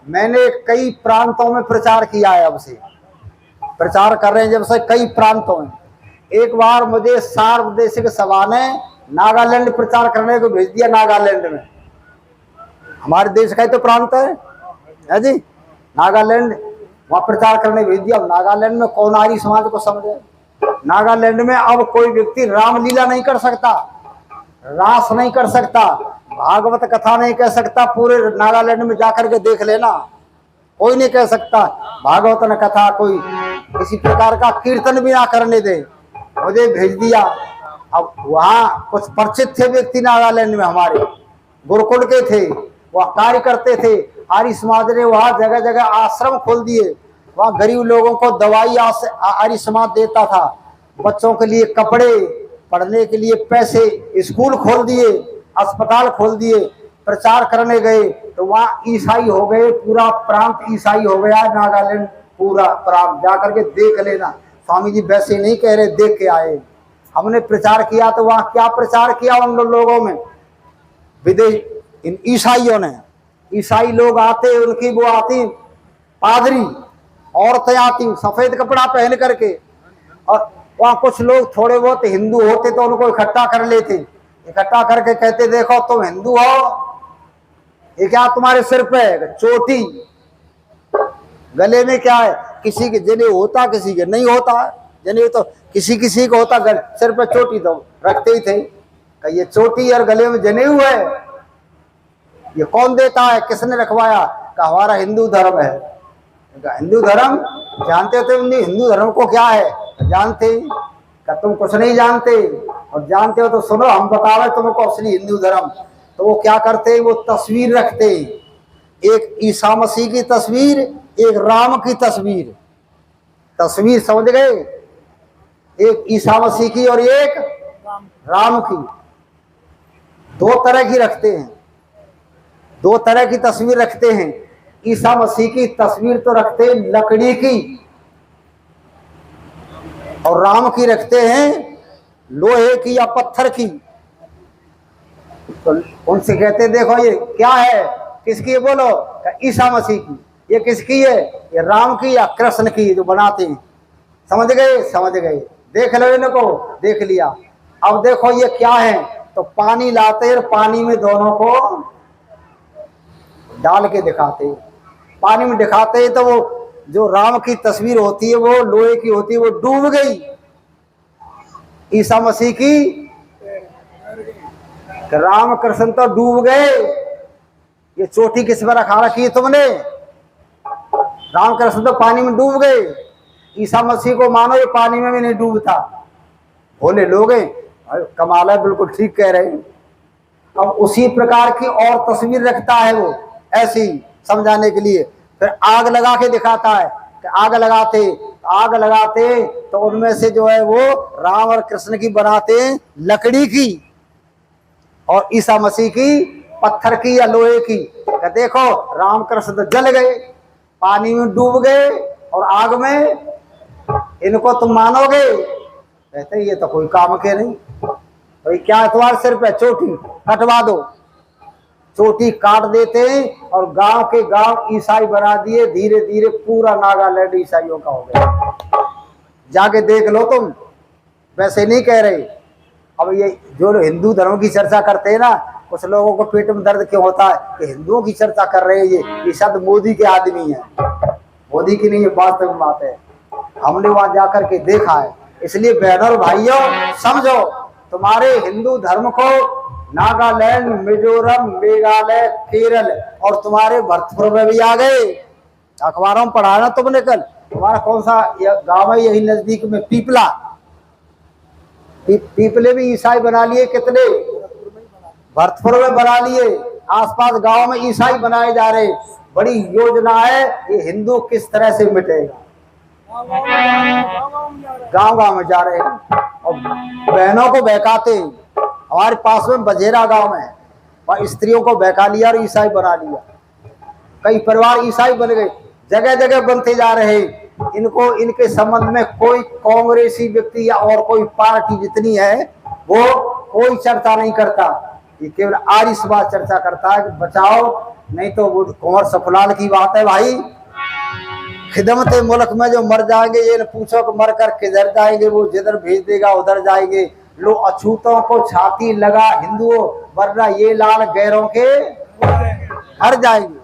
मैंने कई प्रांतों में प्रचार किया है, अब से प्रचार कर रहे हैं जब से कई प्रांतों में। एक बार मुझे सार्वदेशिक सभा ने नागालैंड प्रचार करने को भेज दिया। नागालैंड में हमारे देश का ही तो प्रांत है जी, नागालैंड, वहां प्रचार करने भेज दिया। नागालैंड में कौन आर्य समाज को समझे? नागालैंड में अब कोई व्यक्ति रामलीला नहीं कर सकता, रास नहीं कर सकता, भागवत कथा नहीं कह सकता। पूरे नागालैंड में जाकर के देख लेना, कोई नहीं कह सकता भागवत न कथा, कोई किसी प्रकार का कीर्तन भी ना करने दे। मुझे भेज दिया। अब वहाँ कुछ परिचित थे व्यक्ति नागालैंड में, हमारे गुरुकुल के थे, वह कार्य करते थे। आर्य समाज ने वहाँ जगह जगह आश्रम खोल दिए। वहाँ गरीब लोगों को दवाई आर्य समाज देता था, बच्चों के लिए कपड़े, पढ़ने के लिए पैसे, स्कूल खोल दिए, अस्पताल खोल दिए। प्रचार करने गए तो वहाँ ईसाई हो गए, पूरा प्रांत ईसाई हो गया नागालैंड, पूरा प्रांत। जाकर के देख लेना, स्वामी जी वैसे नहीं कह रहे, देख के आए। हमने प्रचार किया तो वहाँ क्या प्रचार किया उन लोगों में, विदेश इन ईसाइयों ने। ईसाई लोग आते, उनकी वो आती पादरी, औरतें आती सफेद कपड़ा पहन करके, और वहाँ कुछ लोग थोड़े बहुत हिंदू होते तो उनको इकट्ठा कर लेते। इकट्ठा करके कहते देखो तुम हिंदू हो, ये क्या तुम्हारे सिर पे चोटी, गले में क्या है, किसी के जनेऊ होता, किसी के नहीं होता। जनेऊ तो किसी किसी को होता, सिर पे चोटी तो रखते ही थे। ये चोटी और गले में जनेऊ है, ये कौन देता है, किसने रखवाया? हमारा हिंदू धर्म है। हिंदू धर्म जानते हो तुम? हिंदू धर्म को क्या है जानते? तुम कुछ नहीं जानते, और जानते हो तो सुनो, हम बता रहे तुमको असली हिंदू धर्म। तो वो क्या करते, वो तस्वीर रखते, एक ईसा मसीह की तस्वीर, एक राम की तस्वीर। तस्वीर समझ गए? एक ईसा मसीह की और एक राम की, दो तरह की रखते हैं, दो तरह की तस्वीर रखते हैं। ईसा मसीह की तस्वीर तो रखते हैं लकड़ी की, और राम की रखते हैं लोहे की या पत्थर की। तो उनसे कहते देखो ये क्या है, किसकी है बोलो? ईसा मसीह की। ये किसकी है? ये राम की या कृष्ण की जो बनाते हैं। समझ गए? समझ गए। देख लो इनको, देख लिया। अब देखो ये क्या है, तो पानी लाते और पानी में दोनों को डाल के दिखाते, पानी में दिखाते तो वो जो राम की तस्वीर होती है वो लोहे की होती है, वो डूब गई। ईसा मसीह की राम कृष्ण तो डूब गए। ये चोटी किस पर रखा रखी है तुमने? राम कृष्ण तो पानी में डूब गए। ईसा मसीह को मानो ये पानी में भी नहीं डूबता। भोले लोग हैं, कमाल है, बिल्कुल ठीक कह रहे हैं। अब उसी प्रकार की और तस्वीर रखता है वो, ऐसी समझाने के लिए। फिर आग लगा के दिखाता है कि आग लगाते तो उनमें से जो है वो राम और कृष्ण की बनाते हैं लकड़ी की, और ईसा मसीह की पत्थर की या लोहे की। देखो राम कृष्ण तो जल गए, पानी में डूब गए, और आग में, इनको तुम मानोगे? कहते ये तो कोई काम के नहीं। तो क्या है तुम्हारे सिर पे? चोटी कटवा दो। चोटी काट देते हैं और गांव के गांव ईसाई बना दिए। धीरे धीरे पूरा नागालैंड ईसाइयों का हो गया। जाके देख लो तुम, वैसे नहीं कह रहे। अब ये जो हिंदू धर्म की चर्चा करते हैं ना, कुछ लोगों को पेट में दर्द क्यों होता है कि हिंदुओं की चर्चा कर रहे हैं। ये शब्द मोदी के आदमी है, मोदी की नहीं, ये वास्तविक बात है। हमने वहां जाकर के देखा है। इसलिए बहनों और भाइयों समझो, तुम्हारे हिंदू धर्म को नागालैंड, मिजोरम, मेघालय, केरल और तुम्हारे भरतपुर में भी आ गए। अखबारों में पढ़ा ना तुमने कल। तुम्हारा कौन सा गांव है यही नजदीक में? पीपला। पीपले भी ईसाई बना लिए कितने, भरतपुर में बना लिए। आसपास गांव में ईसाई बनाए जा रहे। बड़ी योजना है। ये हिंदू किस तरह से मिटेगा? गांव गांव में जा रहे हैं और बहनों को बहकाते हैं। हमारे पास में बजेरा गांव है, वहाँ स्त्रियों को बहका लिया और ईसाई बना लिया। कई परिवार ईसाई बन गए, जगह जगह बनते जा रहे। इनको इनके संबंध में कोई कांग्रेसी व्यक्ति या और कोई पार्टी जितनी है वो कोई चर्चा नहीं करता। ये केवल आर्य समाज चर्चा करता है कि बचाओ नहीं तो वो कुंवर सफलाल की बात है भाई। खिदमत मुल्क में जो मर जाएंगे, ये न पूछो कि मर कर किधर जाएंगे, वो जिधर भेज देगा उधर जाएंगे। लो अछूतों को छाती लगा हिंदुओं, वरना ये लाल गैरों के घर जाएंगे,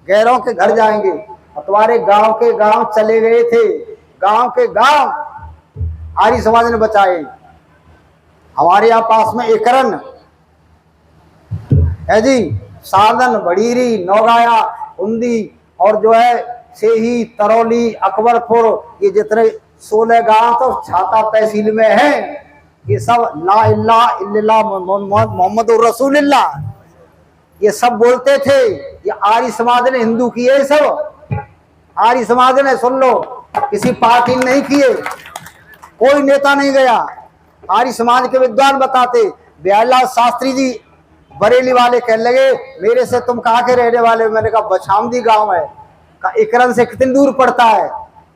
गैरों के घर जाएंगे। और तुम्हारे गांव के गांव चले गए थे, गांव के गांव आर्य समाज ने बचाए। हमारे यहाँ पास में एकरन है जी, साधन, बड़ीरी, नौगाया, उंदी और जो है सेही, तरौली, अकबरपुर, ये जितने 16 गांव तो छाता तहसील में हैं, ये सब ला इलाहा इल्लल्लाह मोहम्मद रसूलुल्लाह ये सब बोलते थे। ये आर्य समाज ने हिंदू किए, सब आर्य समाज ने, सुन लो, किसी पार्टी ने नहीं किए, कोई नेता नहीं गया। आर्य समाज के विद्वान बताते, बिहारीलाल शास्त्री जी बरेली वाले कहने लगे, मेरे से तुम कहाँ के रहने वाले? मैंने कहा बछामदी गांव है। कहा एकरन से कितनी दूर पड़ता है?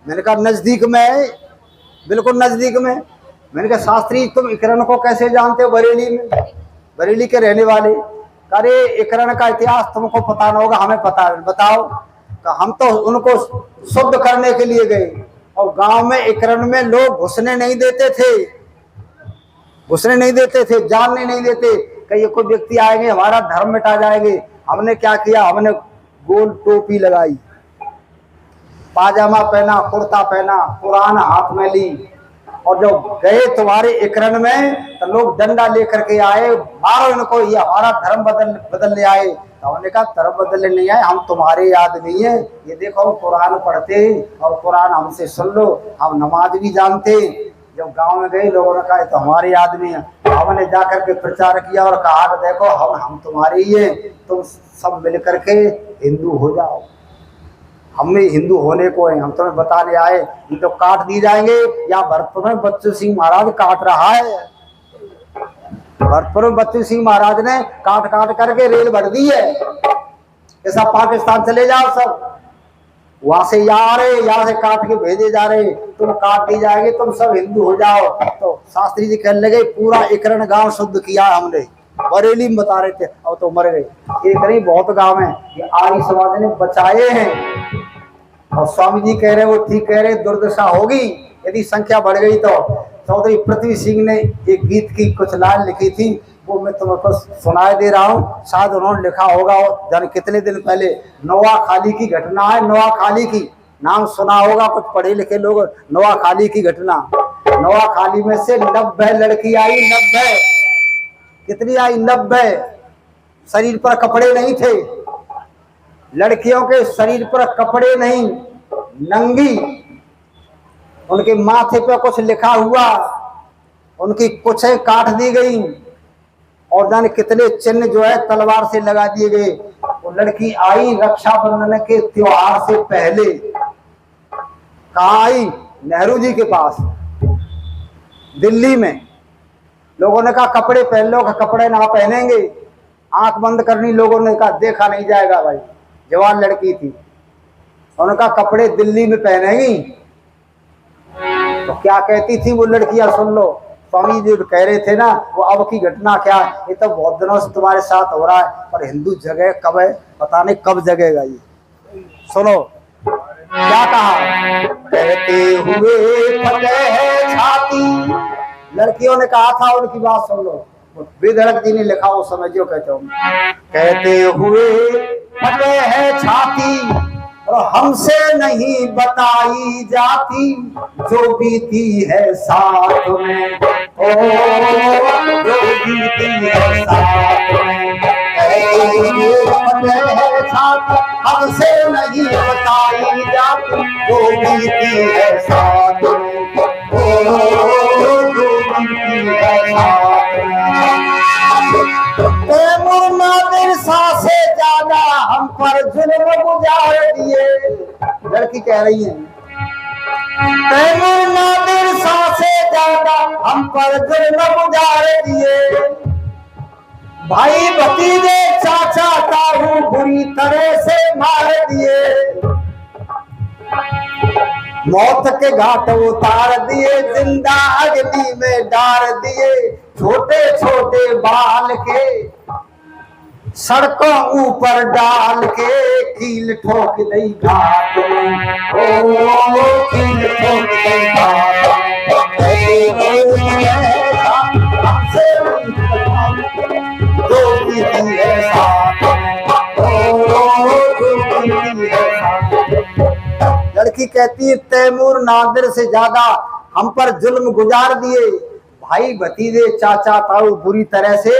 मैंने कहा नजदीक में है, बिल्कुल नजदीक में। मैंने कहा शास्त्री तुम एकरन को कैसे जानते हो? बरेली में, बरेली के रहने वाले। अरे एकरन का इतिहास तुमको पता न होगा, हमें पता है, बताओ। हम तो उनको शुद्ध करने के लिए गए, और गांव में एकरन में लोग घुसने नहीं देते थे, घुसने नहीं देते थे, जानने नहीं देते। कहीं कोई व्यक्ति आएंगे हमारा धर्म मिटा जाएंगे। हमने क्या किया, हमने गोल टोपी लगाई, पाजामा पहना, कुर्ता पहना, कुरान हाथ में ली, और जो गए तुम्हारे एकरन में तो लोग डंडा लेकर के आए, मारो इनको, ये हमारा धर्म बदलने आए। तो हमने कहा धर्म बदलने नहीं आए, हम तुम्हारे आदमी हैं। ये देखो हम कुरान पढ़ते और कुरान हमसे सुन लो, हम नमाज भी जानते। जब गांव में गए लोगों ने कहा तो हमारे आदमी हैं। हमने जाकर के प्रचार किया और कहा कि देखो हम तुम्हारे ही हैं, तुम सब मिल करके हिंदू हो जाओ। हमें हिंदू होने को है, हम तुम्हें बताने आए। ये तो काट दी जाएंगे, या भरतपुर में बच्चू सिंह महाराज काट रहा है, भरतपुर में बच्चू सिंह महाराज ने काट काट करके रेल भर दी है। ये सब पाकिस्तान चले जाओ, सब वहां से यहाँ आ रहे, यहाँ से काट के भेजे जा रहे, तुम काट दी जाएंगे, तुम सब हिंदू हो जाओ। तो शास्त्री जी कहने लगे पूरा एकरन गांव शुद्ध किया हमने, बरेली में बता रहे थे, अब तो मर गए। एक नहीं बहुत गांव है, ये आर्य समाज ने बचाए हैं। और स्वामी जी कह रहे वो ठीक कह रहे, दुर्दशा होगी यदि संख्या बढ़ गई तो। चौधरी पृथ्वी सिंह ने एक गीत की कुछ लाइन लिखी थी, वो मैं तुमको सुनाए दे रहा हूँ, शायद उन्होंने लिखा होगा जाने कितने दिन पहले। नोआखाली की घटना है, नोआखाली की नाम सुना होगा कुछ पढ़े लिखे लोग। नोआखाली की घटना, नोआखाली में से 90 लड़की आई, 90 कितनी आई? 90। शरीर पर कपड़े नहीं थे, लड़कियों के शरीर पर कपड़े नहीं, नंगी, उनके माथे पे कुछ लिखा हुआ, उनकी कुछें काट दी गई, और जाने कितने चिन्ह जो है तलवार से लगा दिए गए। वो लड़की आई रक्षाबंधन के त्योहार से पहले। कहाँ आई? नेहरू जी के पास, दिल्ली में। लोगों ने कहा कपड़े पहन लो, कपड़े ना पहनेंगे, आंख बंद करनी। लोगों ने कहा देखा नहीं जाएगा भाई, जवान लड़की थी। उन्होंने कहा कपड़े दिल्ली में पहनेंगी। तो क्या कहती थी वो लड़कियां, सुन लो। स्वामी जी कह रहे थे ना, वो अब की घटना क्या है, ये तो बहुत दिनों से तुम्हारे साथ हो रहा है, पर हिंदू जगह कब है पता नहीं, कब जगेगा ये। सुनो क्या कहा, कहते हुए फतेह छाती। लड़कियों ने कहा था, उनकी बात सुन लो, विधड़क जी ने लिखा, वो समझियो कहते हो। कहते हुए फतेह छाती, और हमसे नहीं बताई जाती, जो बीती है साथ में, ओ जो बीती है साथ में। फतेह छाती, हमसे नहीं बताई जाती, जो बीती है साथ में, ओ जो बीती है साथ में। से ज्यादा हम पर जुल्म गुजार दिए। लड़की कह रही है, नादिर से ज्यादा हम पर जुल्म गुजार दिए। भाई भतीजे चाचा ताऊ बुरी तरह से मार दिए। मौत के घाट उतार दिए, जिंदा अग्नि में डाल दिए। छोटे छोटे बाल के सड़कों ऊपर डाल के कील ठोक दई घाट में, ओ कील ठोक दई घाट लड़की कहती है तैमूर नादिर से ज्यादा हम पर जुल्म गुजार दिए, भाई भतीजे चाचा ताऊ बुरी तरह से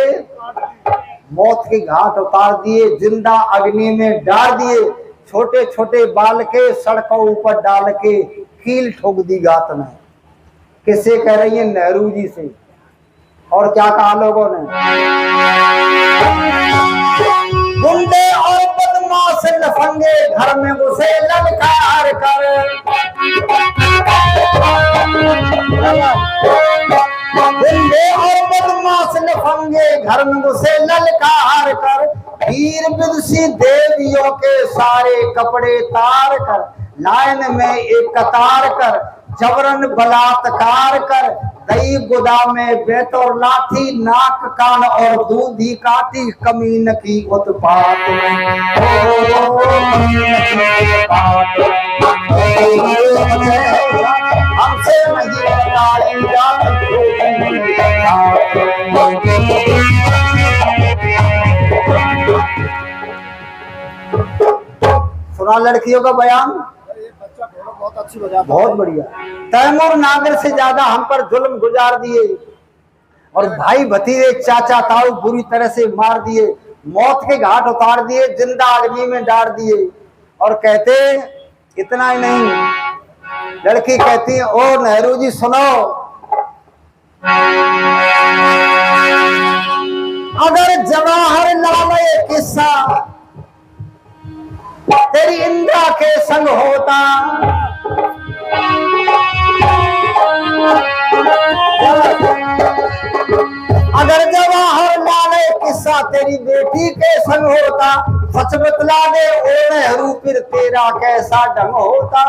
मौत के घाट उतार दिए, जिंदा अग्नि में डाल दिए, छोटे छोटे बाल के सड़कों ऊपर डाल के कील ठोक दी घाट में। किससे कह रही है? नेहरू जी से। और क्या कहा लोगों ने? गुंडे और बदमाश लफंगे घर में घुसे ललकार कर, गुंडे और बदमाश लफंगे घर में घुसे ललकार कर, वीर विदुषी देवियों के सारे कपड़े तार कर, लाइन में एक कतार कर, जबरन बलात्कार कर, दही गुदा में बेतौर लाठी, नाक कान और दूधी काटी, कमीन की उत्पात में, हमसे नहीं बताई जाती। सुना लड़कियों का बयान? बहुत अच्छी बजा, बहुत बढ़िया। तैमूर नादिर से ज्यादा हम पर जुल्म गुजार दिए और भाई भतीजे चाचा ताऊ बुरी तरह से मार दिए, मौत के घाट उतार दिए, जिंदा अग्नि में डाल दिए। और कहते इतना ही नहीं, लड़की कहती है ओ नेहरू जी सुनो, अगर जवाहरलाल ये किस्सा तेरी इंदिरा के संग होता, अगर जवाहरलाल किस्सा तेरी बेटी के संग होता, सच बतला दे ओ नेहरू फिर तेरा कैसा ढंग होता।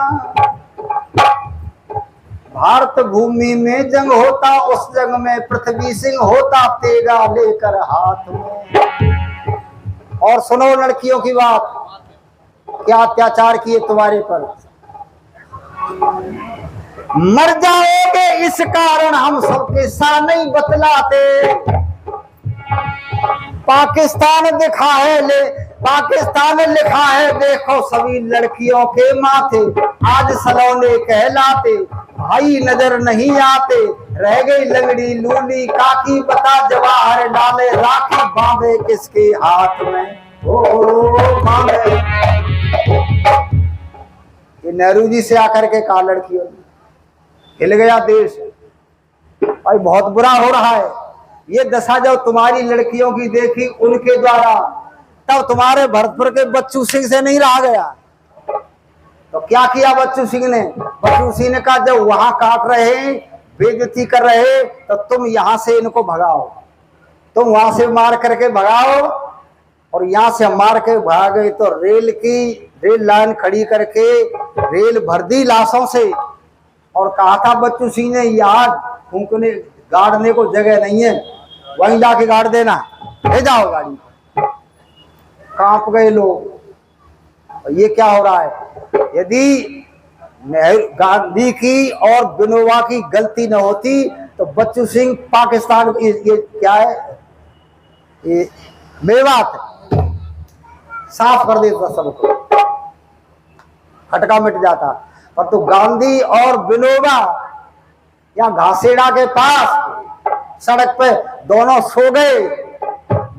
भारत भूमि में जंग होता, उस जंग में पृथ्वी सिंह होता तेगा लेकर हाथ में। और सुनो लड़कियों की बात, क्या अत्याचार किए तुम्हारे पर। मर जाओगे इस कारण हम सब किस्सा नहीं बतलाते, पाकिस्तान दिखा है ले पाकिस्तान लिखा है देखो सभी लड़कियों के माथे, आज सलोने कहलाते भाई नजर नहीं आते, रह गई लंगड़ी लूली काकी, बता जवाहर डाले राखी बांधे किसके हाथ में, ओ बांधे। ये नेहरू जी से आकर के कहा लड़कियों ने, हिल गया देश भाई, बहुत बुरा हो रहा है। ये दशा जब तुम्हारी लड़कियों की देखी उनके द्वारा, तब तुम्हारे भरतपुर के बच्चू सिंह से नहीं रहा गया। तो क्या किया बच्चू सिंह ने? बच्चू सिंह ने कहा जब वहां काट रहे बेइज्जती कर रहे तो तुम यहां से इनको भगाओ, तुम वहां से मार करके भगाओ। और यहां से मार के भाग गए तो रेल लाइन खड़ी करके रेल भर दी लाशों से। और कहा था बच्चू सिंह ने यहाँ फूंकने गाड़ने को जगह नहीं है, वहीं जाके गाड़ देना, ले जाओ गाड़ी। कांप गए लोग। ये क्या हो रहा है? यदि गांधी की और विनोबा की गलती न होती तो बच्चू सिंह पाकिस्तान, ये क्या है, ये मेवात साफ कर देता, सबको खटका मिट जाता। पर तो गांधी और विनोबा या घासेड़ा के पास सड़क पे दोनों सो गए,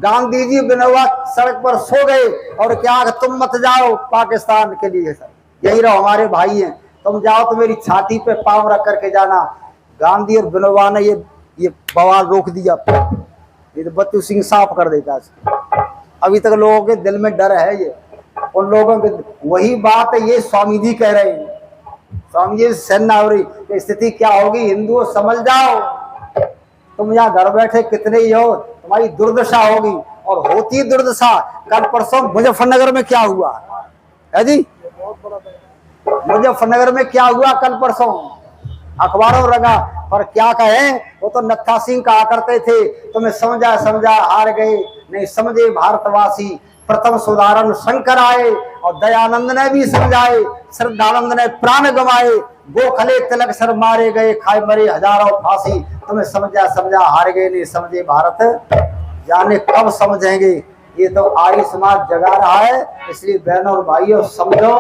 गांधी जी विनोबा सड़क पर सो गए। और क्या तुम मत जाओ पाकिस्तान के लिए, यही रहो, हमारे भाई हैं, तुम जाओ तो मेरी छाती पे पांव रख करके जाना। गांधी और विनोबा ने ये बवाल रोक दिया। ये तो बच्चू सिंह साफ कर देता। अभी तक लोगों के दिल में डर है, ये उन लोगों के, वही बात है ये स्वामी जी कह रहे हैं। स्वामी जी सेनावरी स्थिति क्या होगी, हिंदुओं समझ जाओ, तुम यहाँ घर बैठे कितने ही हो, तुम्हारी दुर्दशा होगी। और होती दुर्दशा। कल परसों मुजफ्फरनगर में क्या हुआ है जी, मुजफ्फरनगर में क्या हुआ कल परसों, अखबारों में लगा। पर क्या कहें, वो तो नत्था सिंह कहा करते थे तुम्हें समझा हार गए, नहीं समझे भारतवासी। प्रथम सुधारण शंकर आए और दयानंद ने भी समझाए, श्रद्धानंद ने प्राण गंवाए, गोखले तिलक सर मारे गए, खाए मरे हजारों फांसी। तुम्हें समझा समझा हार गए, नहीं समझे भारत जाने कब समझेंगे। ये तो आर्य समाज जगा रहा है, इसलिए बहनों और भाइयों समझो।